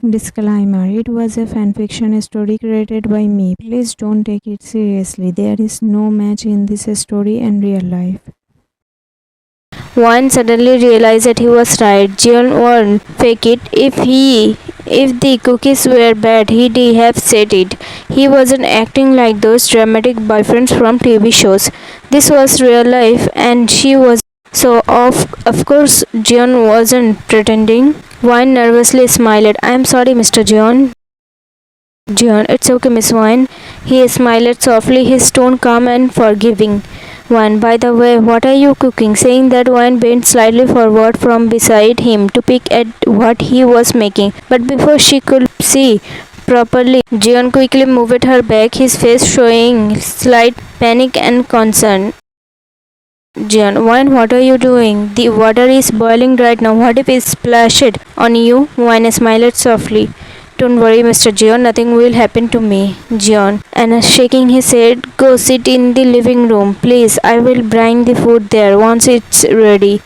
Disclaimer: it was a fanfiction story created by me. Please don't take it seriously. There is no match in this story and real life. Wayne suddenly realized that he was right. Jian won't fake it. If the cookies were bad, he'd have said it. He wasn't acting like those dramatic boyfriends from TV shows. This was real life, and she was. So of course Jian wasn't pretending. Wayne nervously smiled. I'm sorry, Mr. Jian. Jian, it's okay, Miss Wayne. He smiled softly, his tone calm and forgiving. One, by the way, what are you cooking? Saying that, One bent slightly forward from beside him to peek at what he was making. But before she could see properly, Jian quickly moved her back, his face showing slight panic and concern. Jian, Wine, what are you doing? The water is boiling right now. What if it splashed on you? Wine smiled softly. Don't worry, Mr. Jian, nothing will happen to me. Jian, and shaking his head, go sit in the living room. Please, I will bring the food there once it's ready.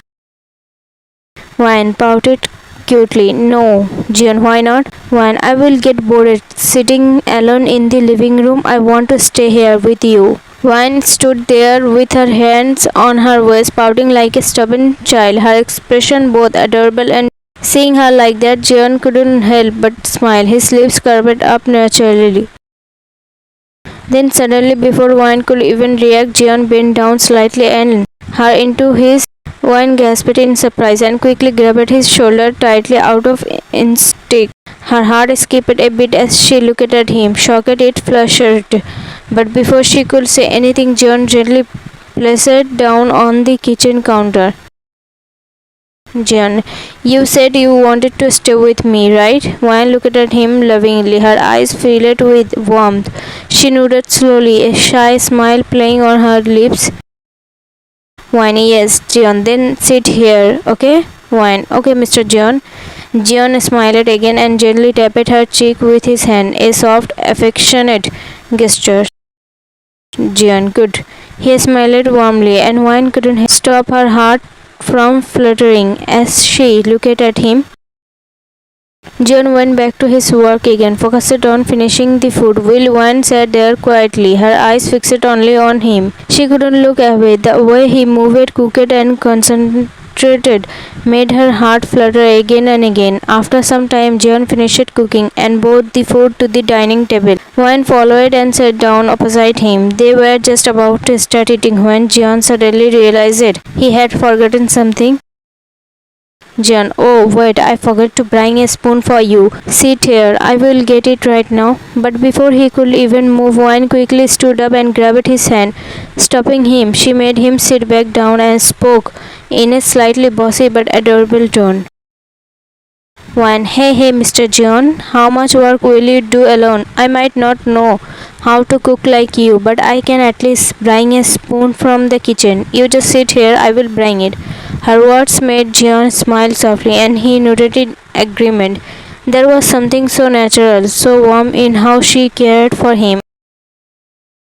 Wine pouted cutely. No, Jian, why not? Wine, I will get bored sitting alone in the living room. I want to stay here with you. Wine stood there with her hands on her waist, pouting like a stubborn child, her expression both adorable and seeing her like that, Jian couldn't help but smile. His lips curved up naturally. Then suddenly, before Wine could even react, Jian bent down slightly and her into his. Wine gasped in surprise and quickly grabbed his shoulder tightly out of instinct. Her heart skipped a bit as she looked at him, shocked it flushed. But before she could say anything, Jian gently placed down on the kitchen counter. Jian, you said you wanted to stay with me, right? Wine looked at him lovingly, her eyes filled with warmth. She nodded slowly, a shy smile playing on her lips. Wine, yes, Jian, then sit here, okay? Wine, okay, Mr. Jian. Jian smiled again and gently tapped her cheek with his hand, a soft, affectionate gesture. Jian, good. He smiled warmly, and Wine couldn't stop her heart from fluttering as she looked at him. John went back to his work again, focused on finishing the food, while Wan sat there quietly, her eyes fixed only on him. She couldn't look away. The way he moved, cooked, and concentrated made her heart flutter again and again. After some time, John finished cooking and brought the food to the dining table. Wan followed and sat down opposite him. They were just about to start eating when John suddenly realized he had forgotten something. John, oh wait, I forgot to bring a spoon for you. Sit here, I will get it right now. But before he could even move, Wine quickly stood up and grabbed his hand. Stopping him, she made him sit back down and spoke in a slightly bossy but adorable tone. Wine, hey, Mr. John, how much work will you do alone? I might not know how to cook like you, but I can at least bring a spoon from the kitchen. You just sit here, I will bring it. Her words made John smile softly, and he nodded in agreement. There was something so natural, so warm in how she cared for him.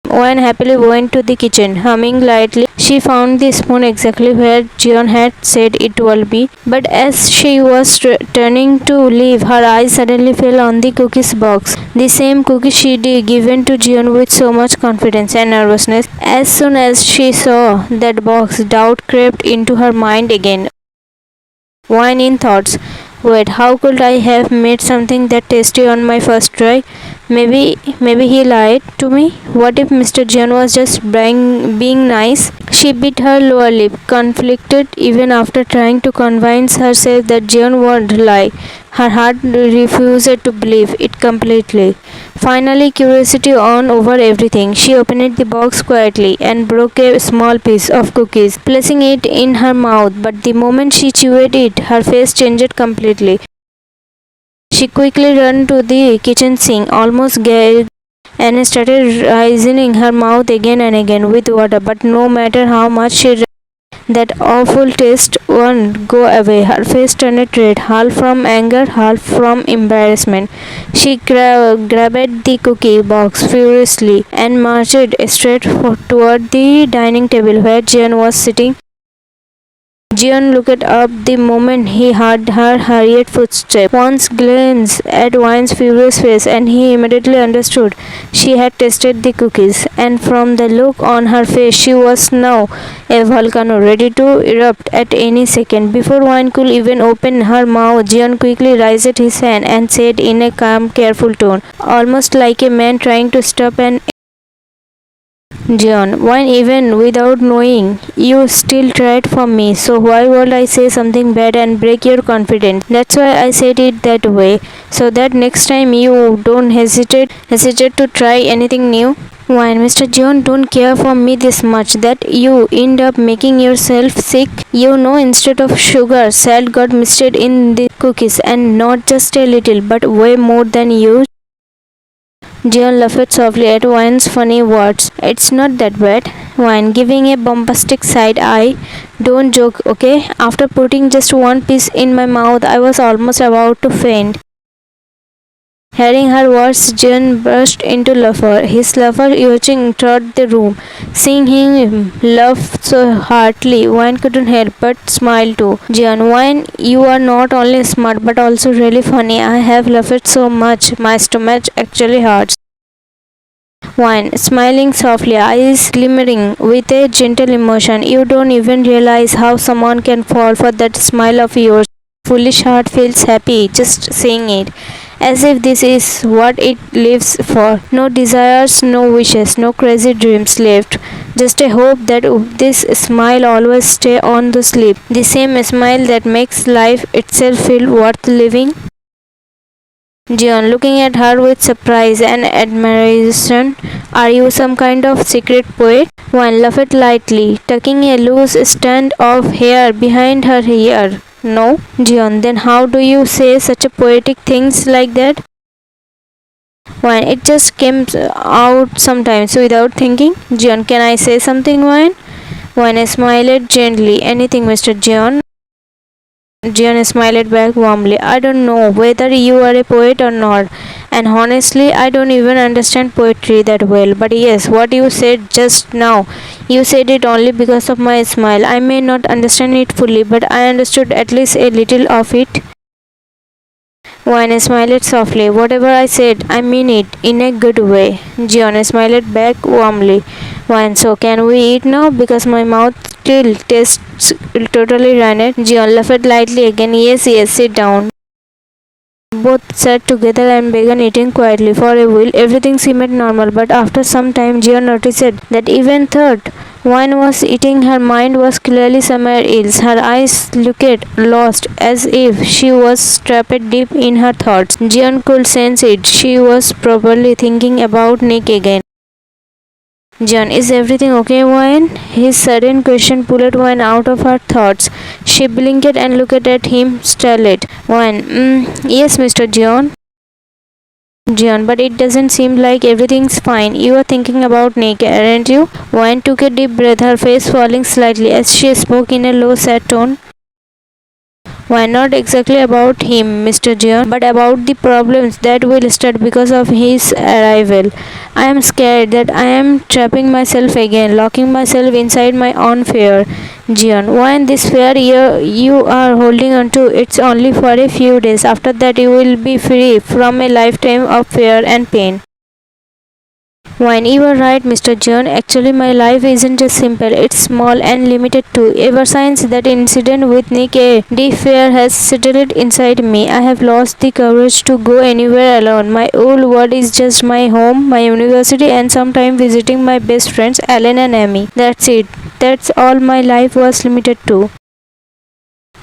Wine happily went to the kitchen, humming lightly. She found the spoon exactly where John had said it would be, but as she was turning to leave, her eyes suddenly fell on the cookies box. The same cookie she'd given to John with so much confidence and nervousness. As soon as she saw that box, doubt crept into her mind again. Wine in thoughts. Wait, how could I have made something that tasty on my first try? Maybe he lied to me. What if Mr. John was just being nice? She bit her lower lip, conflicted even after trying to convince herself that John won't lie. Her heart refused to believe it completely. Finally, curiosity won over everything. She opened the box quietly and broke a small piece of cookies, placing it in her mouth. But the moment she chewed it, her face changed completely. She quickly ran to the kitchen sink, almost gagged, and started rinsing her mouth again and again with water. But no matter how much she ran, that awful taste won't go away. Her face turned red, half from anger, half from embarrassment. She grabbed the cookie box furiously and marched straight toward the dining table where Jane was sitting. Jian looked up the moment he heard her hurried footsteps. Once glance at Wine's furious face, and he immediately understood she had tasted the cookies, and from the look on her face, she was now a volcano ready to erupt at any second. Before Wine could even open her mouth, Jian quickly raised his hand and said in a calm, careful tone, almost like a man trying to stop an John, when even without knowing, you still tried for me, so why would I say something bad and break your confidence? That's why I said it that way, so that next time you don't hesitate to try anything new. Why, Mr. John, don't care for me this much that you end up making yourself sick. You know, instead of sugar, salt got mixed in the cookies, and not just a little, but way more than you. Jian laughed softly at Wine's funny words. It's not that bad. Wine, giving a bombastic side eye. Don't joke, okay? After putting just one piece in my mouth, I was almost about to faint. Hearing her words, Jian burst into laughter. His laughter echoing throughout the room. Seeing him laugh so heartily, Wine couldn't help but smile too. Jian, Wine, you are not only smart but also really funny. I have laughed so much, my stomach actually hurts. Wine, smiling softly, eyes glimmering with a gentle emotion. You don't even realize how someone can fall for that smile of yours. Foolish heart feels happy just seeing it. As if this is what it lives for. No desires, no wishes, no crazy dreams left. Just a hope that this smile always stay on the sleep. The same smile that makes life itself feel worth living. Jian, looking at her with surprise and admiration, are you some kind of secret poet? Wan laughed lightly, tucking a loose strand of hair behind her ear. No, Jian, then how do you say such a poetic things like that? Wan, it just comes out sometimes without thinking. Jian, can I say something, Wan? Wan smiled gently. Anything, Mr. Jian. Jian smiled back warmly. I don't know whether you are a poet or not, and honestly, I don't even understand poetry that well. But yes, what you said just now, you said it only because of my smile. I may not understand it fully, but I understood at least a little of it. Wine smiled softly. Whatever I said, I mean it in a good way. Jian smiled back warmly. Wine, so can we eat now? Because my mouth still tastes totally rancid. Jian laughed lightly again. Yes, yes, sit down. Both sat together and began eating quietly. For a while, everything seemed normal, but after some time, Jian noticed that even thought Wine was eating, her mind was clearly somewhere else. Her eyes looked lost, as if she was trapped deep in her thoughts. Jian could sense it. She was probably thinking about Nick again. John, is everything okay, Wine? His sudden question pulled Wine out of her thoughts. She blinked and looked at him startled. Wine, yes, Mr. John. John, but it doesn't seem like everything's fine. You are thinking about Nick, aren't you? Wine took a deep breath, her face falling slightly as she spoke in a low, sad tone. Why not exactly about him, Mr. John, but about the problems that will start because of his arrival. I am scared that I am trapping myself again, locking myself inside my own fear. John, why this fear you are holding on to? It's only for a few days. After that, you will be free from a lifetime of fear and pain. Wine, you are right, Mr. John. Actually, my life isn't just simple, it's small and limited too. Ever since that incident with Nick, a deep fear has settled inside me. I have lost the courage to go anywhere alone. My old world is just my home, my university, and sometimes visiting my best friends, Alan and Amy. That's it. That's all my life was limited to.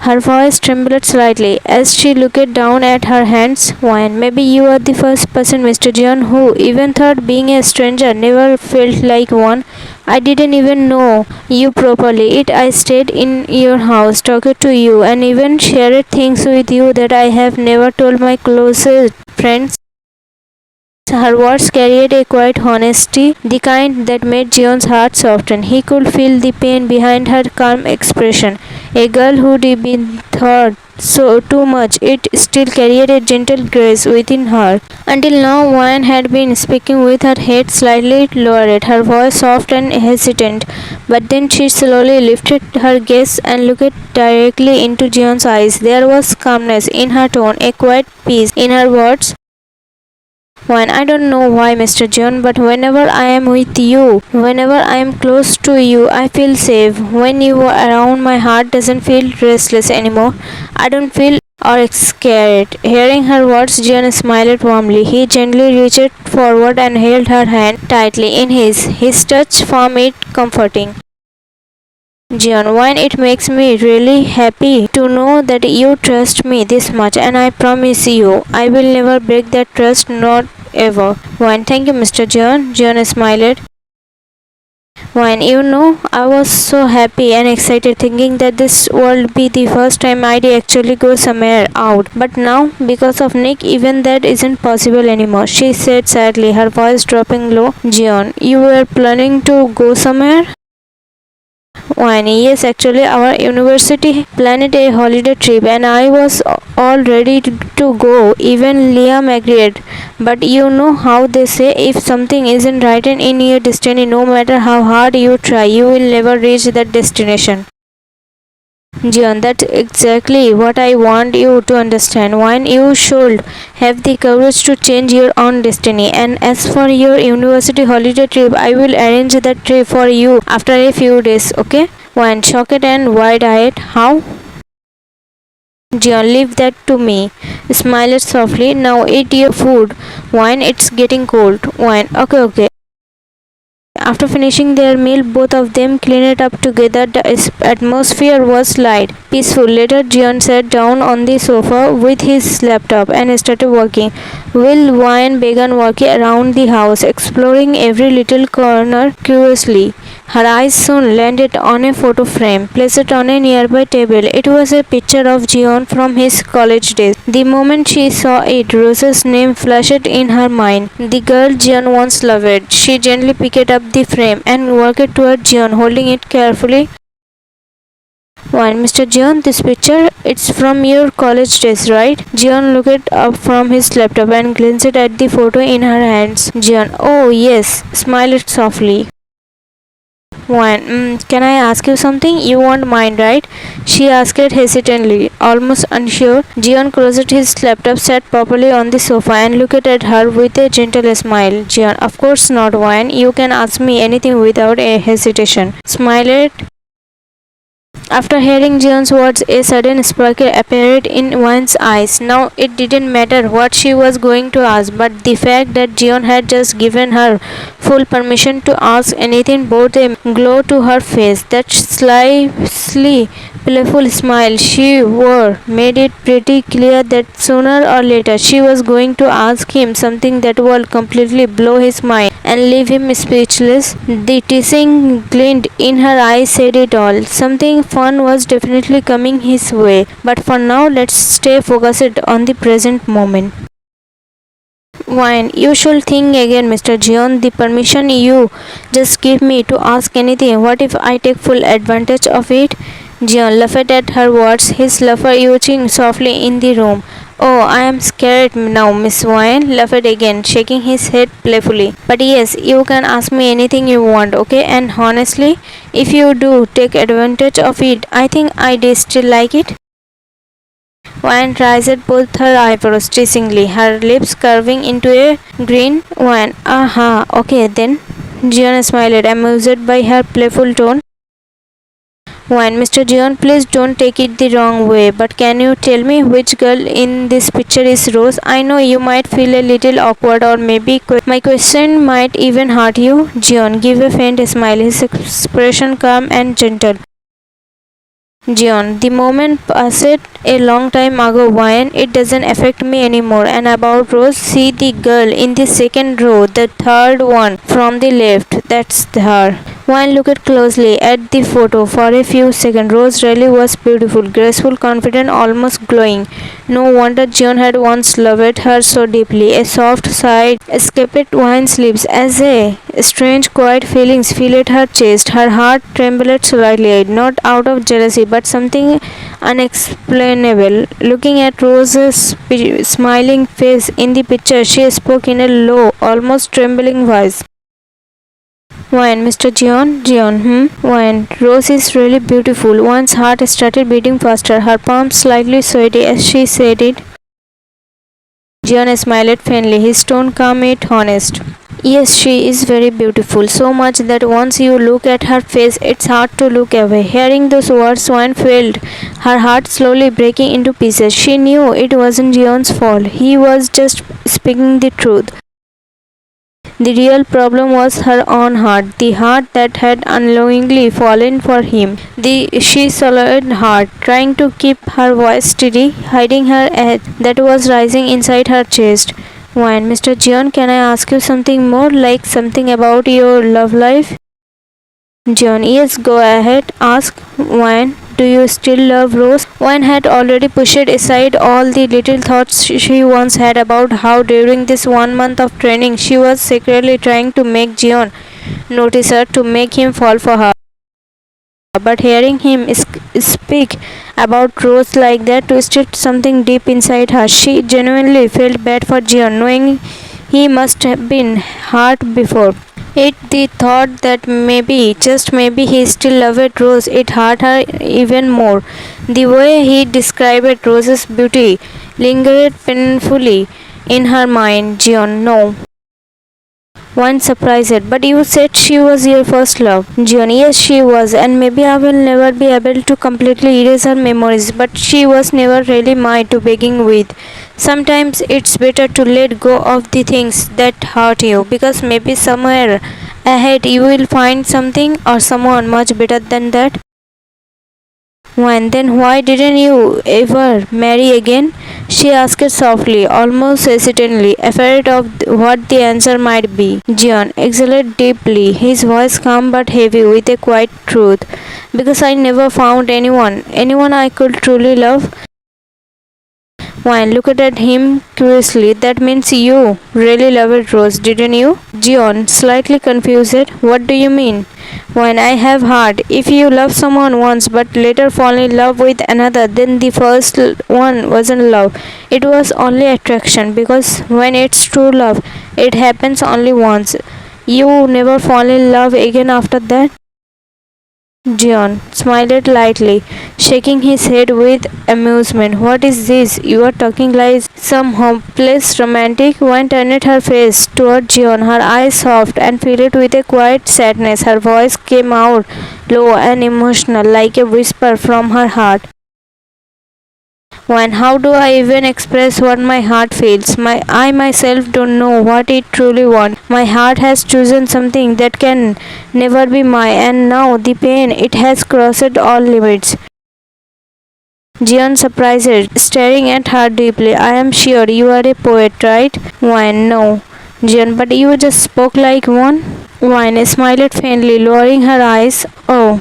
Her voice trembled slightly as she looked down at her hands. Wine, maybe you are the first person, Mr. John, who even thought being a stranger never felt like one. I didn't even know you properly. I stayed in your house, talked to you, and even shared things with you that I have never told my closest friends. Her words carried a quiet honesty, the kind that made Jeon's heart soften. He could feel the pain behind her calm expression. A girl who'd been thought so too much, it still carried a gentle grace within her. Until now, Wan had been speaking with her head slightly lowered, her voice soft and hesitant. But then she slowly lifted her gaze and looked directly into Jeon's eyes. There was calmness in her tone, a quiet peace in her words. When I don't know why, Mr. John, but whenever I am with you, whenever I am close to you, I feel safe. When you are around, my heart doesn't feel restless anymore. I don't feel or scared. Hearing her words, John smiled warmly. He gently reached forward and held her hand tightly in his touch found it comforting. John, one, it makes me really happy to know that you trust me this much, and I promise you, I will never break that trust, not ever. One, thank you, Mr. John. John smiled. One, I was so happy and excited thinking that this would be the first time I'd actually go somewhere out. But now, because of Nick, even that isn't possible anymore, she said sadly, her voice dropping low. John, you were planning to go somewhere? One, yes, actually, our university planned a holiday trip, and I was all ready to go. Even Liam agreed. But you know how they say if something isn't written in your destiny, no matter how hard you try, you will never reach that destination. John, that's exactly what I want you to understand. One, you should have the courage to change your own destiny. And as for your university holiday trip, I will arrange that trip for you after a few days, okay? One, shocked and wide-eyed. How? John, leave that to me. Smiled softly. Now eat your food. Wine, it's getting cold. Wine, okay. After finishing their meal, both of them cleaned up together. The atmosphere was light, peaceful. Later, Jian sat down on the sofa with his laptop and started working. Will Wine began walking around the house, exploring every little corner curiously. Her eyes soon landed on a photo frame, placed on a nearby table. It was a picture of Jian from his college days. The moment she saw it, Rose's name flashed in her mind. The girl Jian once loved. She gently picked up the frame and walked toward Jian, holding it carefully. One, Mr. Jian, this picture, it's from your college days, right? Jian looked up from his laptop and glanced at the photo in her hands. Jian, oh yes, smiled softly. One, can I ask you something? You won't mind, right? She asked hesitantly, almost unsure. Jian closed his laptop, sat properly on the sofa, and looked at her with a gentle smile. Jian, of course not, Wine. You can ask me anything without a hesitation. Smiled. After hearing Jian's words, a sudden sparkle appeared in Wan's eyes. Now it didn't matter what she was going to ask, but the fact that Jian had just given her full permission to ask anything brought a glow to her face. That slightly playful smile she wore made it pretty clear that sooner or later she was going to ask him something that would completely blow his mind and leave him speechless. The teasing glint in her eyes said it all. Something fun was definitely coming his way, but for now let's stay focused on the present moment. Wine, you should think again, Mr. Jian. The permission you just give me to ask anything, what if I take full advantage of it? Jian laughed at her words, his laughter echoing softly in the room. Oh, I am scared now, Miss Wine laughed again, shaking his head playfully. But yes, you can ask me anything you want, okay? And honestly, if you do take advantage of it, I think I'd still like it. Wine raised both her eyebrows teasingly, her lips curving into a grin. Wine, aha, okay then. Jian smiled, amused by her playful tone. Wine, Mr. Jian, please don't take it the wrong way, but can you tell me which girl in this picture is Rose? I know you might feel a little awkward, or maybe my question might even hurt you. Jian gave a faint smile, his expression calm and gentle. Jian, the moment passed a long time ago, Wine. It doesn't affect me anymore. And about Rose, see the girl in the second row, the third one from the left. That's her. Wayne looked closely at the photo for a few seconds. Rose really was beautiful, graceful, confident, almost glowing. No wonder John had once loved her so deeply. A soft sigh escaped Wayne's lips as a strange, quiet feeling filled her chest. Her heart trembled slightly, not out of jealousy, but something unexplainable. Looking at Rose's smiling face in the picture, she spoke in a low, almost trembling voice. Wine, Mr. John, Wine. Rose is really beautiful. One's heart started beating faster, her palms slightly sweaty as she said it. John smiled faintly, his tone calm yet honest. Yes, she is very beautiful, so much that once you look at her face, it's hard to look away. Hearing those words, Wine felt her heart slowly breaking into pieces. She knew it wasn't John's fault. He was just speaking the truth. The real problem was her own heart, the heart that had unknowingly fallen for him. She swallowed hard, trying to keep her voice steady, hiding her head that was rising inside her chest. Wine, Mr. John, can I ask you something more, like something about your love life? John, yes, go ahead, ask. Wine, do you still love Rose? Wine had already pushed aside all the little thoughts she once had about how during this 1 month of training she was secretly trying to make John notice her, to make him fall for her. But hearing him speak about Rose like that twisted something deep inside her. She genuinely felt bad for John, knowing he must have been hurt before. It the thought that maybe, just maybe, he still loved Rose, it hurt her even more. The way he described Rose's beauty lingered painfully in her mind. John, no. One surprised, but you said she was your first love. John, yes, she was, and maybe I will never be able to completely erase her memories, but she was never really mine to begin with. Sometimes it's better to let go of the things that hurt you, because maybe somewhere ahead you will find something or someone much better than that. When then why didn't you ever marry again? She asked softly, almost hesitantly, afraid of what the answer might be. John exhaled deeply, his voice calm but heavy with a quiet truth. Because I never found anyone I could truly love. Wine looked at him curiously. That means you really loved Rose, didn't you? John, slightly confused. What do you mean? Wine, I have heard. If you love someone once but later fall in love with another, then the first one wasn't love. It was only attraction, because when it's true love, it happens only once. You never fall in love again after that? John smiled lightly, shaking his head with amusement. What is this? You are talking like some hopeless romantic. One turned her face toward John, her eyes soft and filled with a quiet sadness. Her voice came out low and emotional, like a whisper from her heart. When how do I even express what my heart feels? I myself don't know what it truly wants. My heart has chosen something that can never be mine, and now the pain, it has crossed all limits. Jian surprised, staring at her deeply. I am sure you are a poet, right? Wine, no. Jian, but you just spoke like one. Wine smiled faintly, lowering her eyes. Oh.